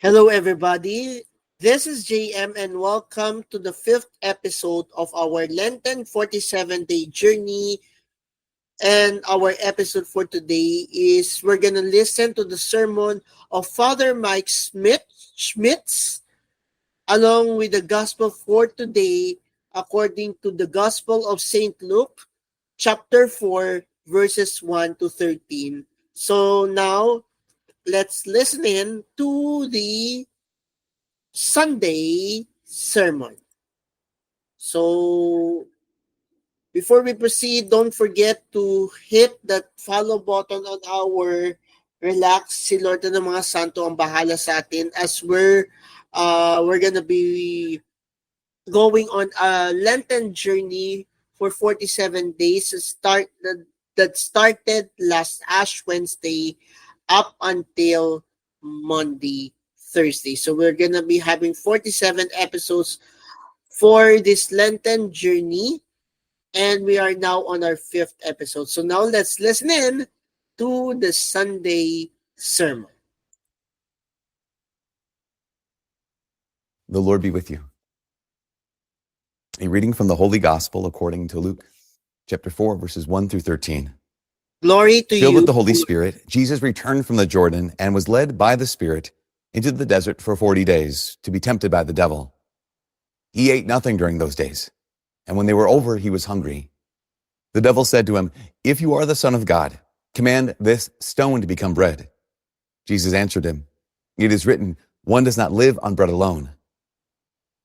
Hello, everybody. This is JM, and welcome to the fifth episode of our Lenten 47-day journey. And our episode for today is we're going to listen to the sermon of Father Mike Schmitz, along with the gospel for today, according to the Gospel of St. Luke, chapter 4, verses 1 to 13. So now, let's listen in to the Sunday sermon. So, before we proceed, don't forget to hit that follow button on our Relax. Si Lord na ng mga santo ang bahala sa atin as we're gonna be going on a Lenten journey for 47 days that started last Ash Wednesday up until Monday, Thursday. So we're gonna be having 47 episodes for this Lenten journey, and we are now on our fifth episode. So now let's listen in to the Sunday sermon. The Lord be with you. A reading from the Holy Gospel according to Luke, chapter 4, verses 1 through 13. Glory to you. Filled with the Holy Spirit, Jesus returned from the Jordan and was led by the Spirit into the desert for 40 days to be tempted by the devil. He ate nothing during those days, and when they were over, he was hungry. The devil said to him, "If you are the Son of God, command this stone to become bread." Jesus answered him, "It is written, one does not live on bread alone."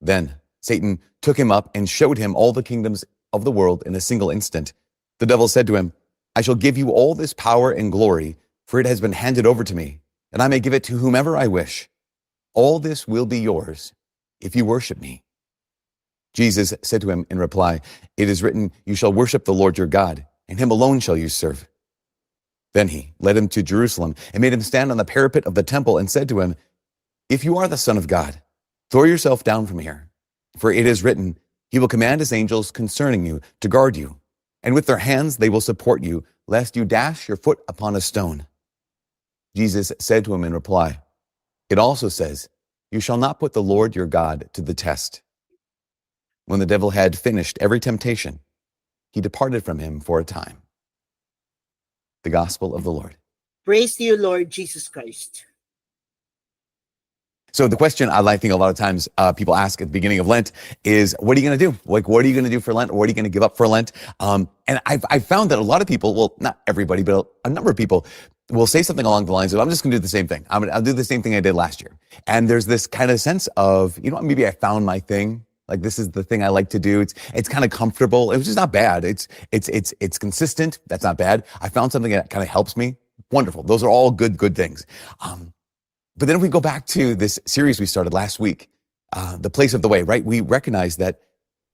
Then Satan took him up and showed him all the kingdoms of the world in a single instant. The devil said to him, "I shall give you all this power and glory, for it has been handed over to me, and I may give it to whomever I wish. All this will be yours if you worship me." Jesus said to him in reply, "It is written, you shall worship the Lord your God, and him alone shall you serve." Then he led him to Jerusalem and made him stand on the parapet of the temple and said to him, "If you are the Son of God, throw yourself down from here. For it is written, he will command his angels concerning you to guard you, and with their hands they will support you, lest you dash your foot upon a stone." Jesus said to him in reply, "It also says, you shall not put the Lord your God to the test." When the devil had finished every temptation, he departed from him for a time. The Gospel of the Lord. Praise to you, Lord Jesus Christ. So the question I think a lot of times people ask at the beginning of Lent is, what are you going to do? Like, what are you going to do for Lent? What are you going to give up for Lent? And I've found that a lot of people, well, not everybody, but a number of people will say something along the lines of, I'm just going to do the same thing. I'll do the same thing I did last year. And there's this kind of sense of, maybe I found my thing. Like, this is the thing I like to do. It's kind of comfortable. Which is not bad. It's consistent. That's not bad. I found something that kind of helps me. Wonderful. Those are all good things. But then if we go back to this series we started last week, The Place of the Way, right? We recognize that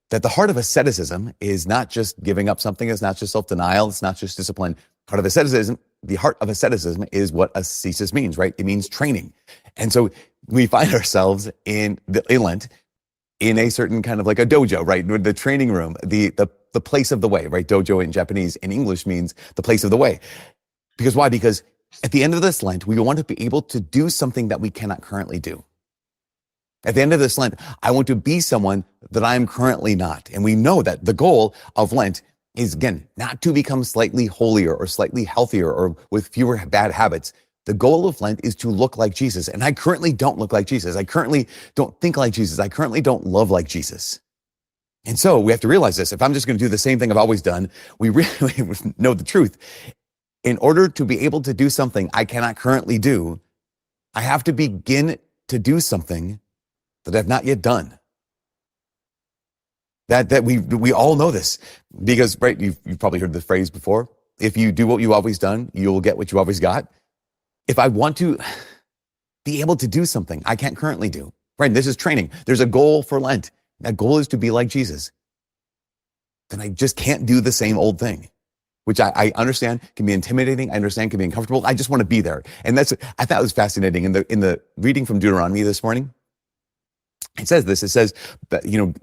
the heart of asceticism is not just giving up something. It's not just self-denial. It's not just discipline. The heart of asceticism is what ascesis means, right? It means training. And so we find ourselves in Lent in a certain kind of like a dojo, right? The training room, the place of the way, right? Dojo in Japanese, in English means the place of the way. Because why? Because at the end of this Lent, we want to be able to do something that we cannot currently do. At the end of this Lent, I want to be someone that I am currently not. And we know that the goal of Lent is, again, not to become slightly holier or slightly healthier or with fewer bad habits. The goal of Lent is to look like Jesus. And I currently don't look like Jesus. I currently don't think like Jesus. I currently don't love like Jesus. And so we have to realize this. If I'm just going to do the same thing I've always done, we really know the truth. In order to be able to do something I cannot currently do, I have to begin to do something that I've not yet done. That we all know this because, right, you've probably heard the phrase before. If you do what you've always done, you will get what you always got. If I want to be able to do something I can't currently do, right? This is training. There's a goal for Lent. That goal is to be like Jesus. Then I just can't do the same old thing, which I understand can be intimidating. I understand can be uncomfortable. I just want to be there. And I thought it was fascinating. In the reading from Deuteronomy this morning, it says this. It says,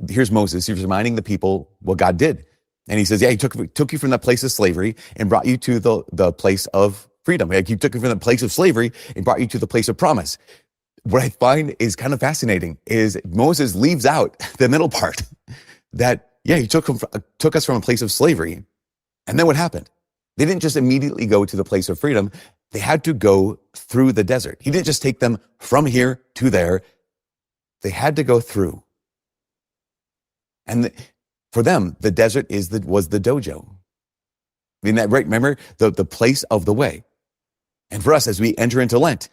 here's Moses. He's reminding the people what God did. And he says, he took you from that place of slavery and brought you to the place of freedom. Like, he took you from the place of slavery and brought you to the place of promise. what I find is kind of fascinating is Moses leaves out the middle part that, yeah, he took us from a place of slavery. And then what happened? They didn't just immediately go to the place of freedom. They had to go through the desert. He didn't just take them from here to there. They had to go through. And for them, the desert was the dojo. I mean, that, right? Remember, the place of the way. And for us, as we enter into Lent,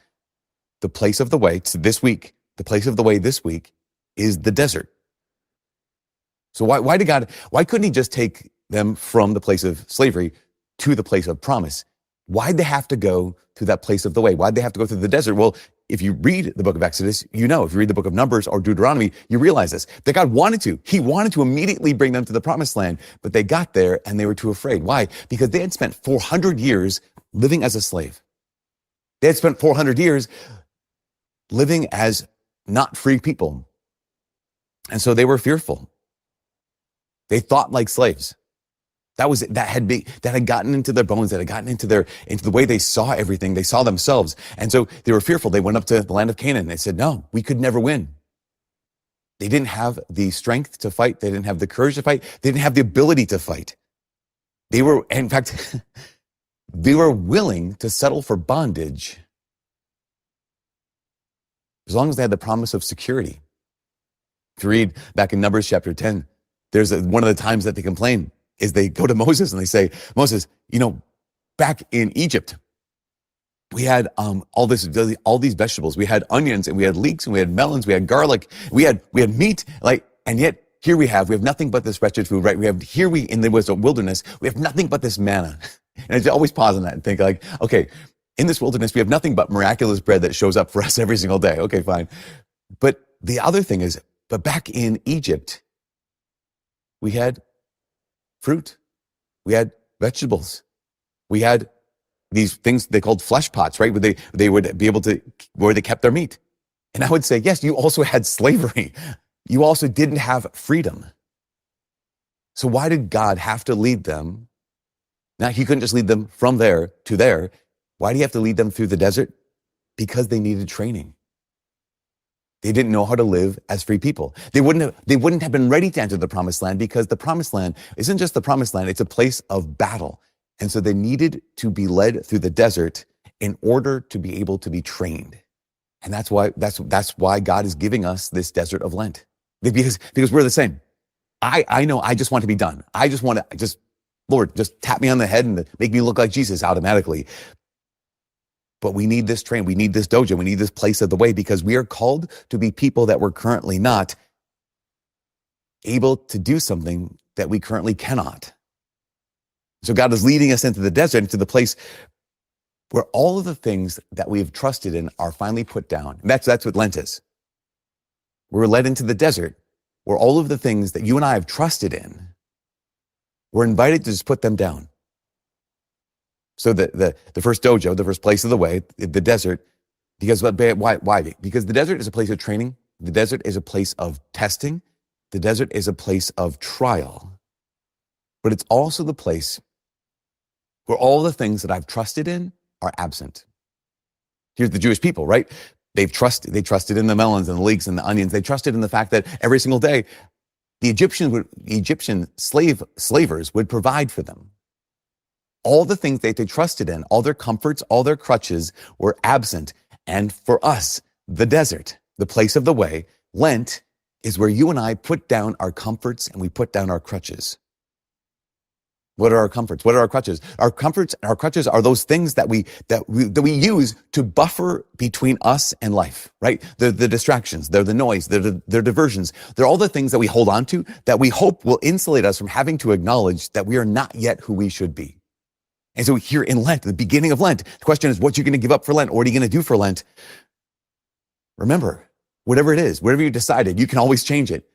the place of the way this week, the place of the way this week is the desert. So why couldn't he just take them from the place of slavery to the place of promise? Why'd they have to go to that place of the way? Why'd they have to go through the desert? Well, if you read the book of Exodus, if you read the book of Numbers or Deuteronomy, you realize this, that God he wanted to immediately bring them to the promised land, but they got there and they were too afraid. Why? Because they had spent 400 years living as a slave. They had spent 400 years living as not free people. And so they were fearful. They thought like slaves. That had gotten into their bones, that had gotten into the way they saw everything. They saw themselves. And so they were fearful. They went up to the land of Canaan. They said, no, we could never win. They didn't have the strength to fight. They didn't have the courage to fight. They didn't have the ability to fight. They were, in fact, they were willing to settle for bondage as long as they had the promise of security. If you read back in Numbers chapter 10, there's one of the times that they complain is they go to Moses and they say, Moses, back in Egypt, we had all these vegetables. We had onions and we had leeks and we had melons, we had garlic, we had meat, and yet here we have nothing but this wretched food, right? In the wilderness, we have nothing but this manna. And I always pause on that and think okay, in this wilderness, we have nothing but miraculous bread that shows up for us every single day. Okay, fine. But the other thing is, but back in Egypt, we had fruit. We had vegetables. We had these things they called flesh pots, right? Where they would be able to, where they kept their meat. And I would say, yes, you also had slavery. You also didn't have freedom. So why did God have to lead them? Now, he couldn't just lead them from there to there. Why do you have to lead them through the desert? Because they needed training. They didn't know how to live as free people. They wouldn't have been ready to enter the promised land because the promised land isn't just the promised land, it's a place of battle. And so they needed to be led through the desert in order to be able to be trained. And that's why God is giving us this desert of Lent. Because we're the same. I know I just want to be done. I just want to Lord, just tap me on the head and make me look like Jesus automatically. But we need this train. We need this dojo. We need this place of the way because we are called to be people that we're currently not able to do something that we currently cannot. So God is leading us into the desert, into the place where all of the things that we have trusted in are finally put down. And that's what Lent is. We're led into the desert where all of the things that you and I have trusted in, we're invited to just put them down. So the first dojo, the first place of the way, the desert, because why? Because the desert is a place of training. The desert is a place of testing. The desert is a place of trial. But it's also the place where all the things that I've trusted in are absent. Here's the Jewish people, right? They trusted in the melons and the leeks and the onions. They trusted in the fact that every single day, the Egyptian slavers would provide for them. All the things that they trusted in, all their comforts, all their crutches were absent. And for us, the desert, the place of the way, Lent is where you and I put down our comforts and we put down our crutches. What are our comforts? What are our crutches? Our comforts and our crutches are those things that we use to buffer between us and life, right? They're the distractions, they're the noise, they're diversions. They're all the things that we hold on to that we hope will insulate us from having to acknowledge that we are not yet who we should be. And so here in Lent, the beginning of Lent, the question is, what you're going to give up for Lent? What are you going to do for Lent? Remember, whatever it is, whatever you decided, you can always change it.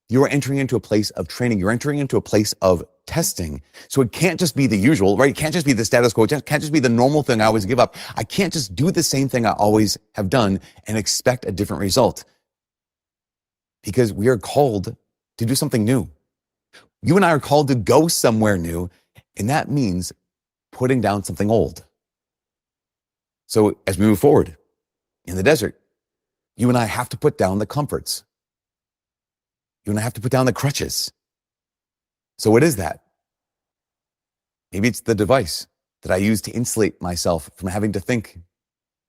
You are entering into a place of training. You're entering into a place of testing. So it can't just be the usual, right? It can't just be the status quo. It can't just be the normal thing I always give up. I can't just do the same thing I always have done and expect a different result. Because we are called to do something new. You and I are called to go somewhere new. And that means putting down something old. So as we move forward in the desert, You and I have to put down the comforts. You and I have to put down the crutches. So what is that? Maybe it's the device that I use to insulate myself from having to think.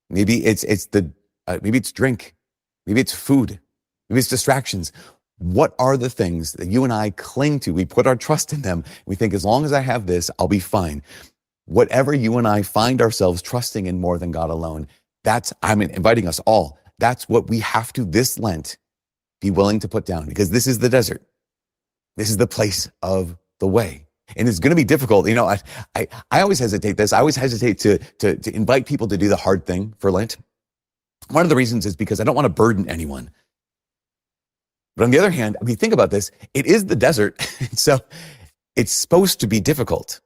Maybe it's drink. Maybe it's food. Maybe it's distractions. What are the things that you and I cling to? We put our trust in them. We think, as long as I have this, I'll be fine. Whatever you and I find ourselves trusting in more than God alone, I'm inviting us all. That's what we have to, this Lent, be willing to put down, because this is the desert. This is the place of the way. And it's going to be difficult. I always hesitate this. I always hesitate to invite people to do the hard thing for Lent. One of the reasons is because I don't want to burden anyone. But on the other hand, think about this, it is the desert. So it's supposed to be difficult.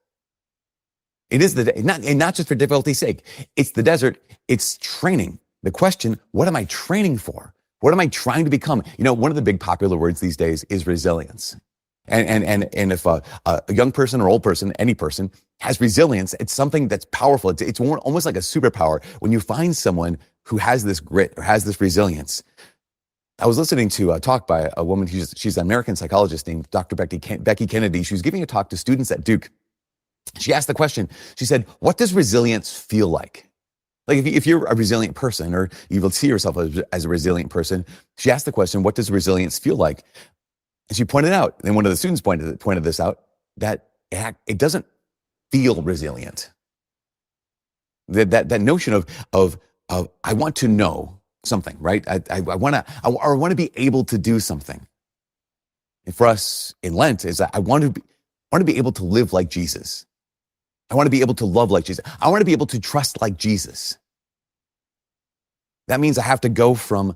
It is not just for difficulty's sake. It's the desert. It's training. The question, what am I training for? What am I trying to become? One of the big popular words these days is resilience. And if a young person or old person, any person has resilience, it's something that's powerful. It's almost like a superpower when you find someone who has this grit or has this resilience. I was listening to a talk by a woman, she's an American psychologist named Dr. Becky Kennedy. She was giving a talk to students at Duke. She asked the question, she said, what does resilience feel like? Like if you're a resilient person, or you will see yourself as a resilient person, she asked the question, what does resilience feel like? And she pointed out, and one of the students pointed this out, that it doesn't feel resilient. That notion of I want to know something, right? I want to be able to do something. And for us in Lent is I want to be able to live like Jesus. I want to be able to love like Jesus. I want to be able to trust like Jesus. That means I have to go from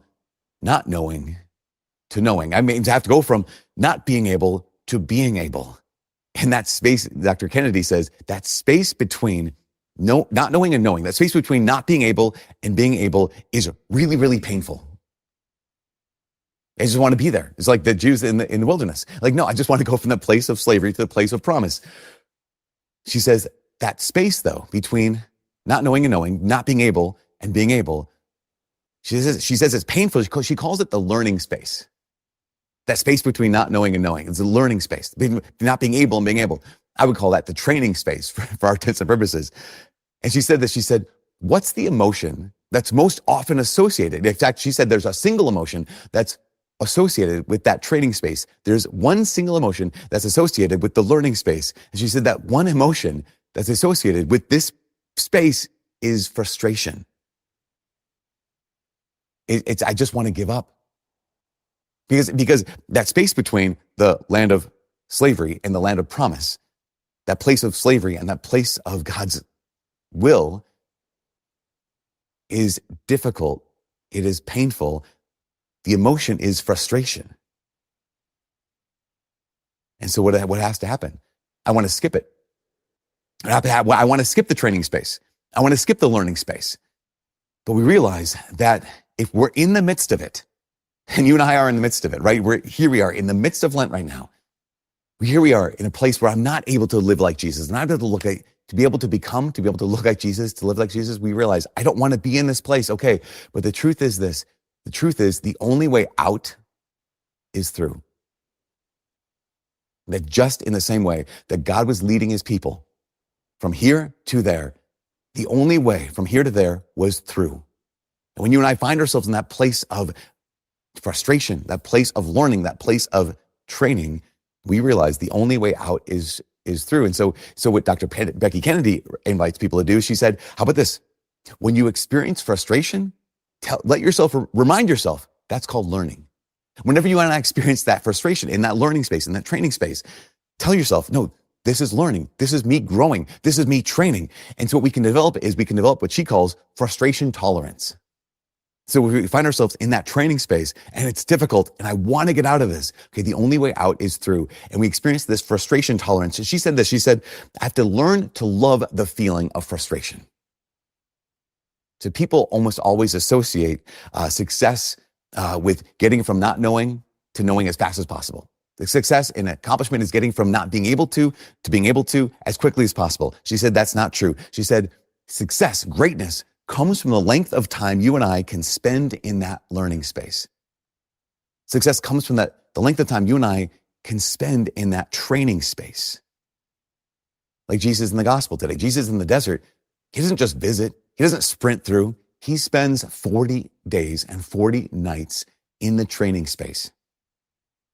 not knowing to knowing. I mean, I have to go from not being able to being able. And that space, Dr. Kennedy says, that space between not knowing and knowing, that space between not being able and being able is really, really painful. I just want to be there. It's like the Jews in the wilderness. Like, no, I just want to go from the place of slavery to the place of promise. She says that space, though, between not knowing and knowing, not being able and being able, she says it's painful. She calls it the learning space. That space between not knowing and knowing. It's a learning space. Not being able and being able. I would call that the training space for our intents and purposes. And she said this. She said, what's the emotion that's most often associated? In fact, she said there's a single emotion that's associated with that training space. There's one single emotion that's associated with the learning space. And she said that one emotion that's associated with this space is frustration. It's I just want to give up. Because that space between the land of slavery and the land of promise, that place of slavery and that place of God's will, is difficult. It is painful. The emotion is frustration. And so what has to happen? I want to skip it. I want to skip the training space. I want to skip the learning space. But we realize that if we're in the midst of it, and you and I are in the midst of it, right? We are in the midst of Lent right now. Here we are in a place where I'm not able to live like Jesus, and I'm able to be able to look like Jesus, to live like Jesus. We realize I don't want to be in this place. Okay. But the truth is this. The truth is the only way out is through. That just in the same way that God was leading his people from here to there, the only way from here to there was through. And when you and I find ourselves in that place of frustration, that place of learning, that place of training, we realize the only way out is through. And so what Dr. Becky Kennedy invites people to do, she said, how about this? When you experience frustration, remind yourself, that's called learning. Whenever you and I experience that frustration in that learning space, in that training space, tell yourself, no, this is learning. This is me growing. This is me training. And so what we can develop what she calls frustration tolerance. So we find ourselves in that training space and it's difficult and I want to get out of this. Okay, the only way out is through. And we experience this frustration tolerance. And she said this, she said, I have to learn to love the feeling of frustration. So people almost always associate success with getting from not knowing to knowing as fast as possible. The success and accomplishment is getting from not being able to being able to as quickly as possible. She said that's not true. She said success, greatness, comes from the length of time you and I can spend in that learning space. Success comes from the length of time you and I can spend in that training space. Like Jesus in the gospel today. Jesus in the desert, he doesn't just visit. He doesn't sprint through. He spends 40 days and 40 nights in the training space.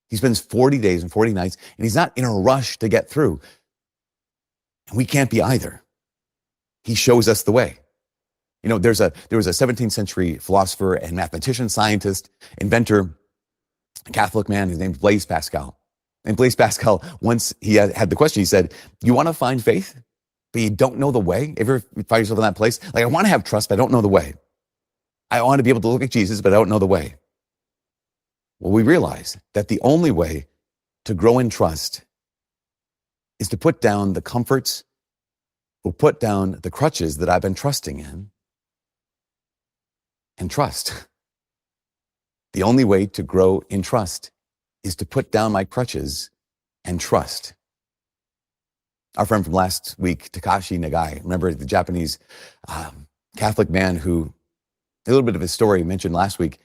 He spends 40 days and 40 nights, and he's not in a rush to get through. And we can't be either. He shows us the way. There was a 17th century philosopher and mathematician, scientist, inventor, Catholic man. His name's Blaise Pascal. And Blaise Pascal, once he had the question, he said, you want to find faith, but you don't know the way? Ever find yourself in that place? Like, I want to have trust, but I don't know the way. I want to be able to look at Jesus, but I don't know the way. Well, we realize that the only way to grow in trust is to put down the comforts or put down the crutches that I've been trusting in and trust. The only way to grow in trust is to put down my crutches and trust. Our friend from last week, Takashi Nagai, remember the Japanese Catholic man who, a little bit of his story mentioned last week,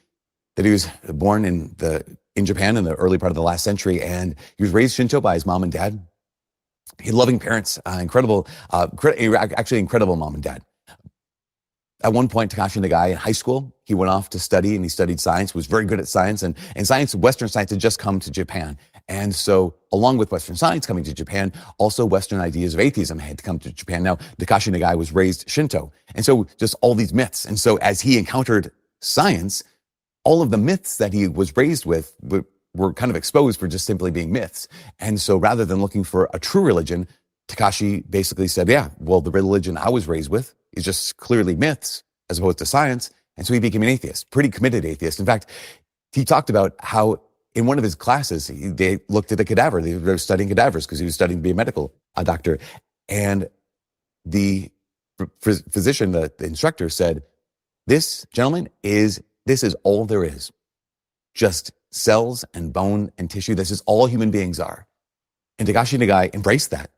that he was born in Japan in the early part of the last century, and he was raised Shinto by his mom and dad. He had loving parents, incredible mom and dad. At one point, Takashi Nagai in high school, he went off to study, and he studied science, was very good at science, and science, Western science had just come to Japan. And so along with Western science coming to Japan, also Western ideas of atheism had to come to Japan. Now, Takashi Nagai was raised Shinto. And so just all these myths. And so as he encountered science, all of the myths that he was raised with were kind of exposed for just simply being myths. And so rather than looking for a true religion, Takashi basically said, yeah, well, the religion I was raised with is just clearly myths as opposed to science. And so he became an atheist, pretty committed atheist. In fact, he talked about how in one of his classes, they looked at a cadaver. They were studying cadavers because he was studying to be a medical doctor. And the physician, the instructor said, this, gentlemen, this is all there is. Just cells and bone and tissue. This is all human beings are. And Takashi Nagai embraced that.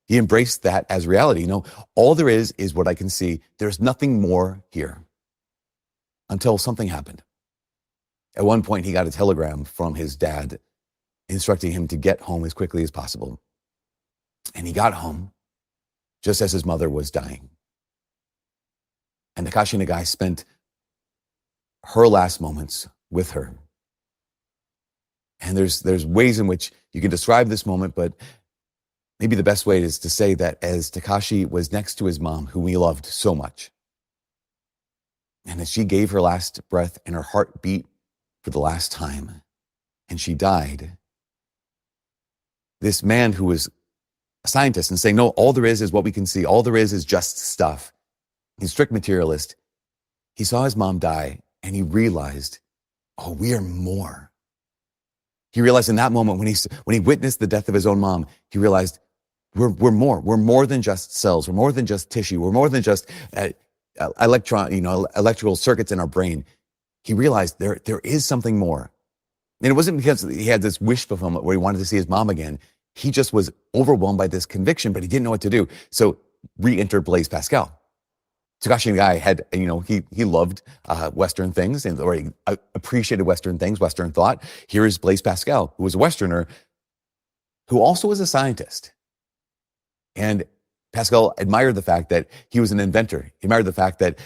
He embraced that as reality. All there is what I can see. There's nothing more here. Until something happened. At one point, he got a telegram from his dad instructing him to get home as quickly as possible. And he got home just as his mother was dying. And Takashi Nagai spent her last moments with her. And there's ways in which you can describe this moment, but maybe the best way is to say that as Takashi was next to his mom, whom he loved so much, and as she gave her last breath and her heart beat for the last time, and she died, this man who was a scientist and saying, no, all there is what we can see. All there is just stuff. He's a strict materialist. He saw his mom die and he realized, oh, we are more. He realized in that moment when he witnessed the death of his own mom, he realized we're more. We're more than just cells. We're more than just tissue. We're more than just electrical circuits in our brain. He realized there is something more. And it wasn't because he had this wish fulfillment where he wanted to see his mom again. He just was overwhelmed by this conviction, but he didn't know what to do. So re-entered Blaise Pascal. Takashi Nagai had, he loved Western things or he appreciated Western things, Western thought. Here is Blaise Pascal, who was a Westerner, who also was a scientist. And Pascal admired the fact that he was an inventor. He admired the fact that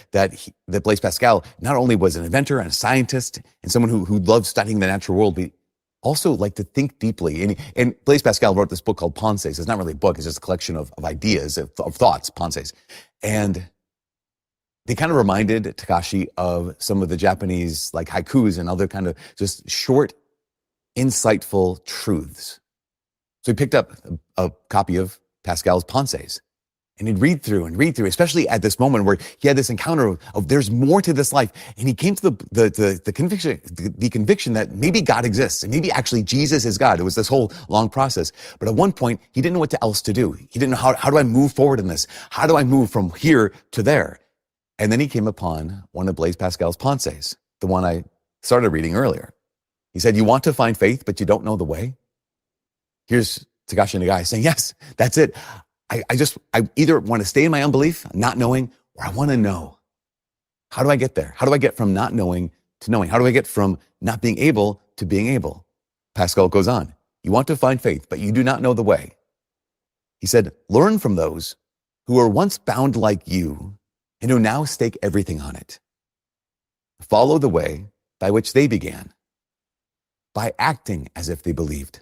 Blaise Pascal not only was an inventor and a scientist and someone who loved studying the natural world, but also liked to think deeply. And Blaise Pascal wrote this book called Pensées. It's not really a book. It's just a collection of ideas, of thoughts, Pensées. And they kind of reminded Takashi of some of the Japanese like haikus and other kind of just short, insightful truths. So he picked up a copy of Pascal's Pensées. And he'd read through, especially at this moment where he had this encounter of there's more to this life. And he came to the conviction that maybe God exists and maybe actually Jesus is God. It was this whole long process. But at one point, he didn't know what else to do. He didn't know how do I move forward in this? How do I move from here to there? And then he came upon one of Blaise Pascal's Pensées, the one I started reading earlier. He said, you want to find faith, but you don't know the way? Here's Takashi Nagai saying, yes, that's it. I either want to stay in my unbelief, not knowing, or I want to know. How do I get there? How do I get from not knowing to knowing? How do I get from not being able to being able? Pascal goes on. You want to find faith, but you do not know the way. He said, learn from those who were once bound like you and who now stake everything on it. Follow the way by which they began, by acting as if they believed,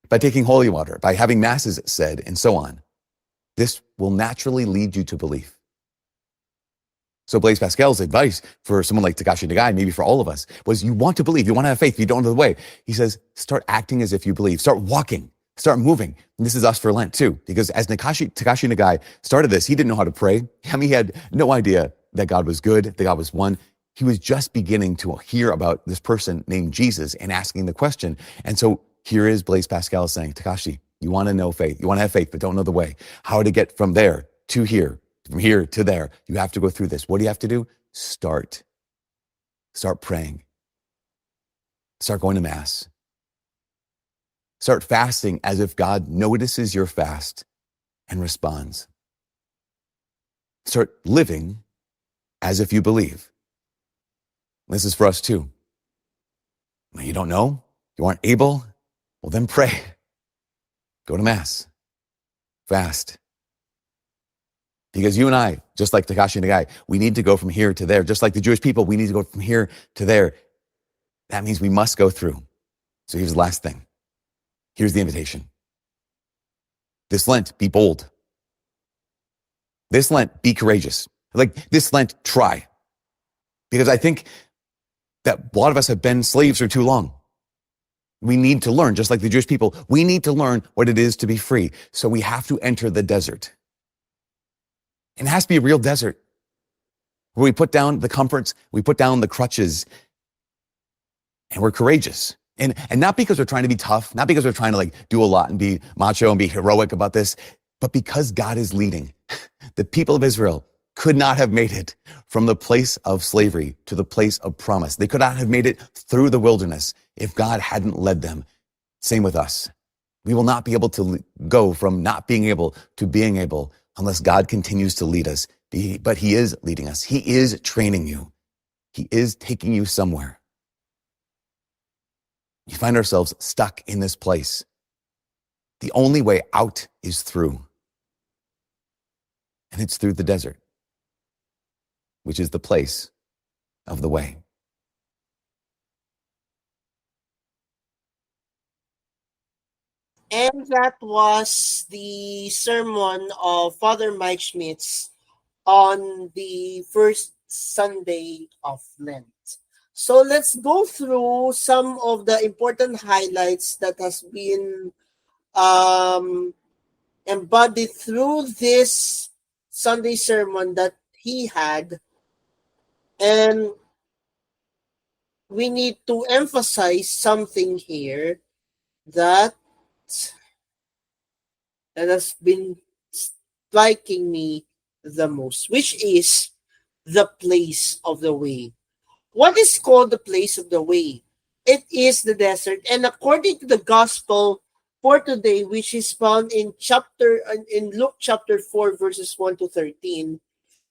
by taking holy water, by having masses said, and so on. This will naturally lead you to belief. So Blaise Pascal's advice for someone like Takashi Nagai, maybe for all of us, was you want to believe, you want to have faith, you don't know the way. He says, start acting as if you believe, start walking, start moving. And this is us for Lent too, because as Takashi Nagai started this, he didn't know how to pray. I mean, he had no idea that God was good, that God was one. He was just beginning to hear about this person named Jesus and asking the question. And so here is Blaise Pascal saying, Takashi, you want to know faith, you want to have faith, but don't know the way. How to get from there to here. From here to there, you have to go through this. What do you have to do? Start praying. Start going to Mass. Start fasting as if God notices your fast and responds. Start living as if you believe. This is for us too. You don't know? You aren't able? Well, then pray. Go to Mass. Fast. Because you and I, just like Takashi Nagai, we need to go from here to there. Just like the Jewish people, we need to go from here to there. That means we must go through. So here's the last thing. Here's the invitation. This Lent, be bold. This Lent, be courageous. Like this Lent, try. Because I think that a lot of us have been slaves for too long. We need to learn, just like the Jewish people, we need to learn what it is to be free. So we have to enter the desert. It has to be a real desert where we put down the comforts, we put down the crutches, and we're courageous. And not because we're trying to be tough, not because we're trying to like do a lot and be macho and be heroic about this, but because God is leading. The people of Israel could not have made it from the place of slavery to the place of promise. They could not have made it through the wilderness if God hadn't led them. Same with us. We will not be able to go from not being able to being able unless God continues to lead us. But he is leading us. He is training you. He is taking you somewhere. We find ourselves stuck in this place. The only way out is through. And it's through the desert, which is the place of the way. And that was the sermon of Father Mike Schmitz on the first Sunday of Lent. So let's go through some of the important highlights that has been embodied through this Sunday sermon that he had. And we need to emphasize something here that has been striking me the most, which is the place of the way. What is called the place of the way? It is the desert. And according to the gospel for today, which is found in Luke chapter 4, verses 1 to 13,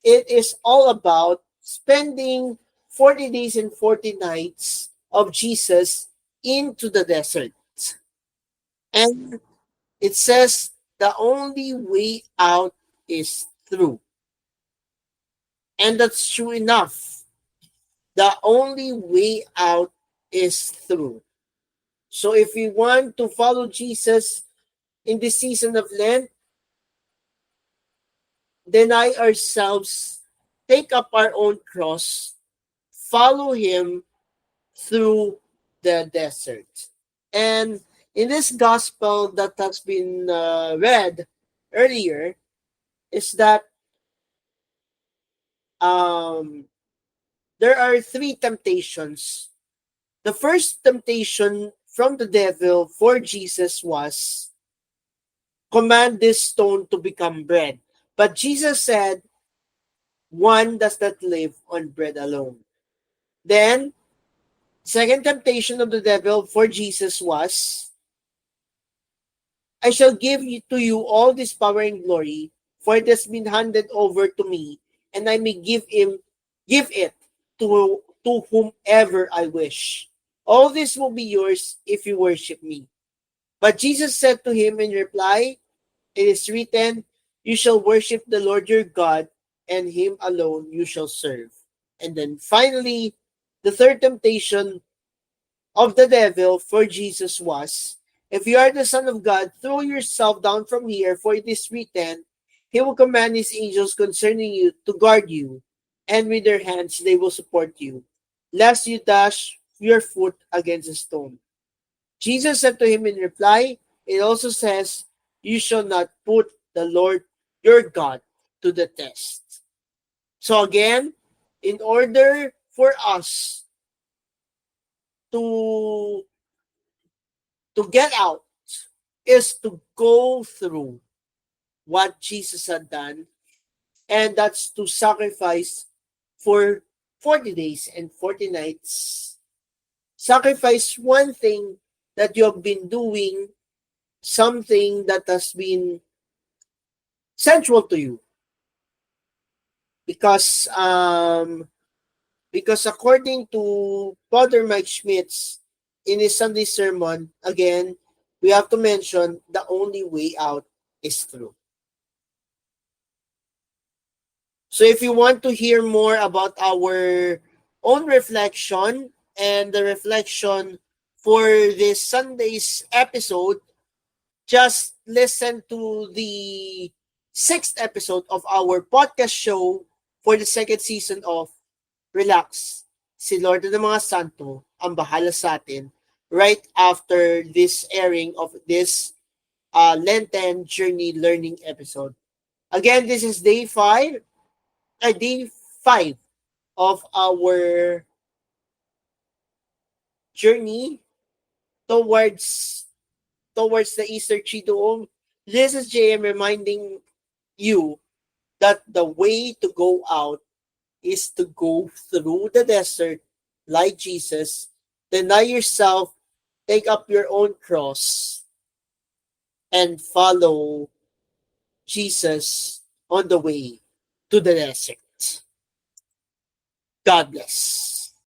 it is all about spending 40 days and 40 nights of Jesus into the desert. And it says the only way out is through. And that's true enough. The only way out is through. So if we want to follow Jesus in the season of Lent, deny ourselves, take up our own cross, follow him through the desert. And in this gospel that has been read earlier, is that there are three temptations. The first temptation from the devil for Jesus was, command this stone to become bread. But Jesus said, one does not live on bread alone. Then, second temptation of the devil for Jesus was, I shall give to you all this power and glory, for it has been handed over to me, and I may give him Give it to whomever I wish. All this will be yours if you worship me. But Jesus said to him in reply, it is written, you shall worship the Lord your God, and him alone you shall serve. And then finally, the third temptation of the devil for Jesus was, if you are the Son of God, throw yourself down from here, for it is written, he will command his angels concerning you to guard you, and with their hands they will support you, lest you dash your foot against a stone. Jesus said to him in reply, it also says, you shall not put the Lord your God to the test. So again, in order for us to get out is to go through what Jesus had done, and that's to sacrifice for 40 days and 40 nights. Sacrifice one thing that you have been doing, something that has been central to you. Because according to Father Mike Schmitz in his Sunday sermon, again, we have to mention the only way out is through. So if you want to hear more about our own reflection and the reflection for this Sunday's episode, just listen to the sixth episode of our podcast show for the second season of Relax. Si Lord ng mga Santo ang bahala sa atin right after this airing of this Lenten Journey Learning episode. Again, this is day 5 of our journey towards the Easter Triduum. This is JM reminding you that the way to go out is to go through the desert like Jesus, deny yourself, take up your own cross, and follow Jesus on the way to the desert. God bless.